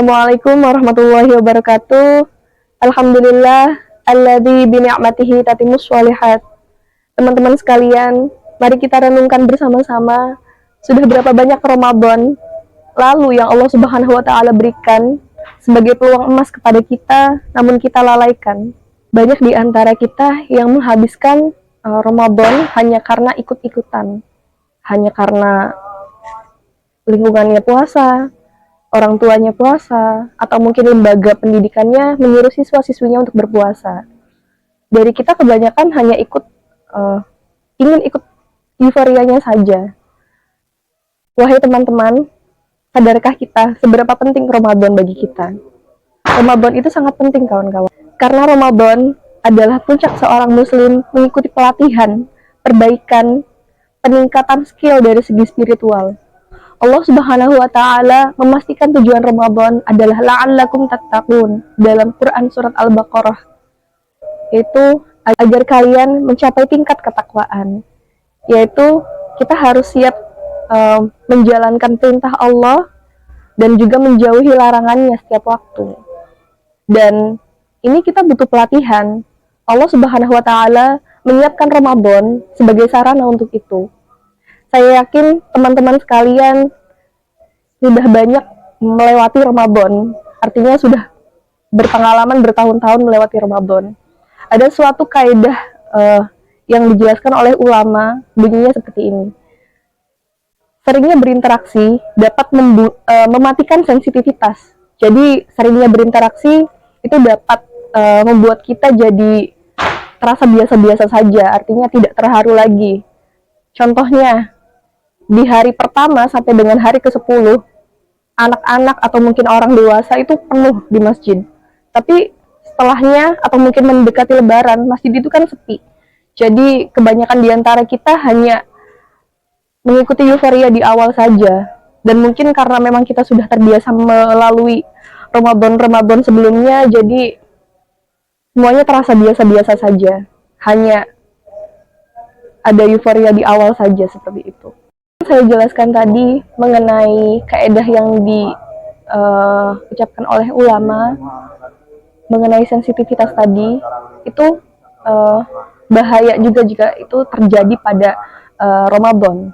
Assalamualaikum warahmatullahi wabarakatuh. Alhamdulillah alladzi bi ni'matihi tatimmus sholihat. Teman-teman sekalian, mari kita renungkan bersama-sama sudah berapa banyak Ramadan lalu yang Allah Subhanahu wa taala berikan sebagai peluang emas kepada kita, namun kita lalaikan. Banyak di antara kita yang menghabiskan Ramadan hanya karena ikut-ikutan, hanya karena lingkungannya puasa, orang tuanya puasa, atau mungkin lembaga pendidikannya menyuruh siswa-siswinya untuk berpuasa. Dari kita kebanyakan hanya ingin ikut euforianya saja. Wahai teman-teman, sadarkah kita seberapa penting Ramadan bagi kita? Ramadan itu sangat penting, kawan-kawan. Karena Ramadan adalah puncak seorang muslim mengikuti pelatihan, perbaikan, peningkatan skill dari segi spiritual. Allah Subhanahu wa taala memastikan tujuan Ramadan adalah la'allakum tattaqun dalam Quran surat Al-Baqarah, yaitu agar kalian mencapai tingkat ketakwaan, yaitu kita harus siap menjalankan perintah Allah dan juga menjauhi larangannya setiap waktu. Dan ini kita butuh pelatihan. Allah Subhanahu wa taala menyiapkan Ramadan sebagai sarana untuk itu. Saya yakin teman-teman sekalian sudah banyak melewati Ramadan, artinya sudah berpengalaman bertahun-tahun melewati Ramadan. Ada suatu kaidah yang dijelaskan oleh ulama, bunyinya seperti ini. Seringnya berinteraksi dapat mematikan sensitivitas. Jadi seringnya berinteraksi itu dapat membuat kita jadi terasa biasa-biasa saja, artinya tidak terharu lagi. Contohnya, di hari pertama sampai dengan hari ke-10, anak-anak atau mungkin orang dewasa itu penuh di masjid. Tapi setelahnya atau mungkin mendekati Lebaran, masjid itu kan sepi. Jadi kebanyakan di antara kita hanya mengikuti euforia di awal saja. Dan mungkin karena memang kita sudah terbiasa melalui Ramadan sebelumnya, jadi semuanya terasa biasa-biasa saja. Hanya ada euforia di awal saja seperti itu. Saya jelaskan tadi mengenai kaidah yang diucapkan oleh ulama mengenai sensitivitas tadi, itu bahaya juga jika itu terjadi pada Ramadan.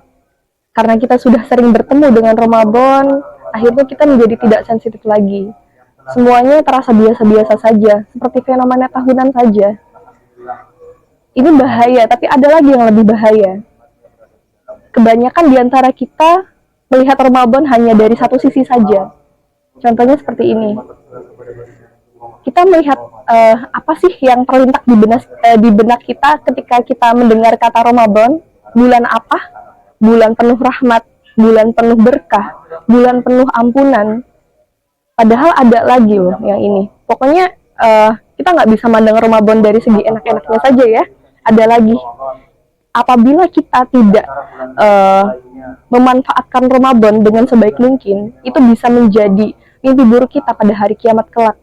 Karena kita sudah sering bertemu dengan Ramadan, akhirnya kita menjadi tidak sensitif lagi. Semuanya terasa biasa-biasa saja, seperti fenomena tahunan saja. Ini bahaya, tapi ada lagi yang lebih bahaya. Kebanyakan di antara kita melihat Ramadan hanya dari satu sisi saja. Contohnya seperti ini. Kita melihat apa sih yang terlintak di benak kita ketika kita mendengar kata Ramadan? Bulan apa? Bulan penuh rahmat, bulan penuh berkah, bulan penuh ampunan. Padahal ada lagi loh yang ini. Pokoknya kita nggak bisa mandang Ramadan dari segi enak-enaknya saja ya. Ada lagi. Apabila kita tidak memanfaatkan Ramadan dengan sebaik mungkin, itu bisa menjadi mimpi buruk kita pada hari kiamat kelak.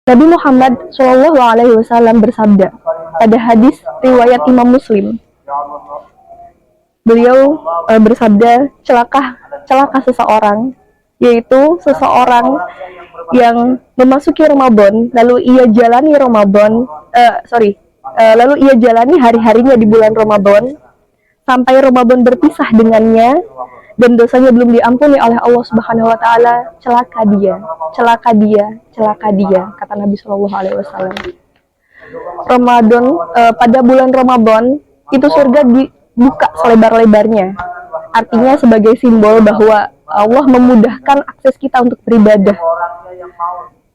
Nabi Muhammad SAW bersabda pada hadis riwayat Imam Muslim. Beliau bersabda, celaka seseorang, yaitu seseorang yang memasuki Ramadan lalu ia jalani lalu ia jalani hari-harinya di bulan Ramadan sampai Ramadan berpisah dengannya dan dosanya belum diampuni oleh Allah Subhanahu wa taala. Celaka dia, kata Nabi Shallallahu alaihi wasallam. Ramadan pada bulan Ramadan itu surga dibuka selebar-lebarnya. Artinya sebagai simbol bahwa Allah memudahkan akses kita untuk beribadah.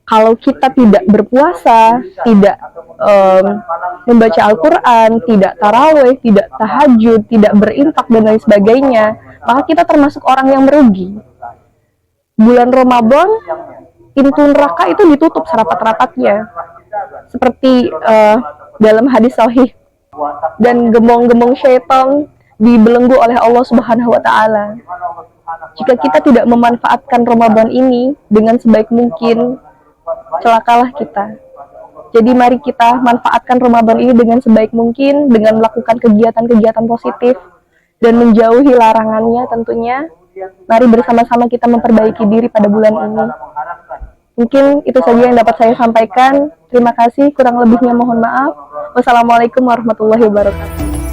Kalau kita tidak berpuasa, tidak membaca Al-Quran, tidak tarawih, tidak tahajud, tidak berinfak, dan lain sebagainya, maka kita termasuk orang yang merugi. Bulan Ramadan, pintu neraka itu ditutup serapat-rapatnya. Seperti dalam hadis sahih, dan gembong-gembong syaitan dibelenggu oleh Allah Subhanahu wa taala. Jika kita tidak memanfaatkan Ramadan ini dengan sebaik mungkin, celakalah kita. Jadi mari kita manfaatkan Ramadan ini dengan sebaik mungkin, dengan melakukan kegiatan-kegiatan positif dan menjauhi larangannya tentunya. Mari bersama-sama kita memperbaiki diri pada bulan ini. Mungkin itu saja yang dapat saya sampaikan. Terima kasih, kurang lebihnya mohon maaf. Wassalamualaikum warahmatullahi wabarakatuh.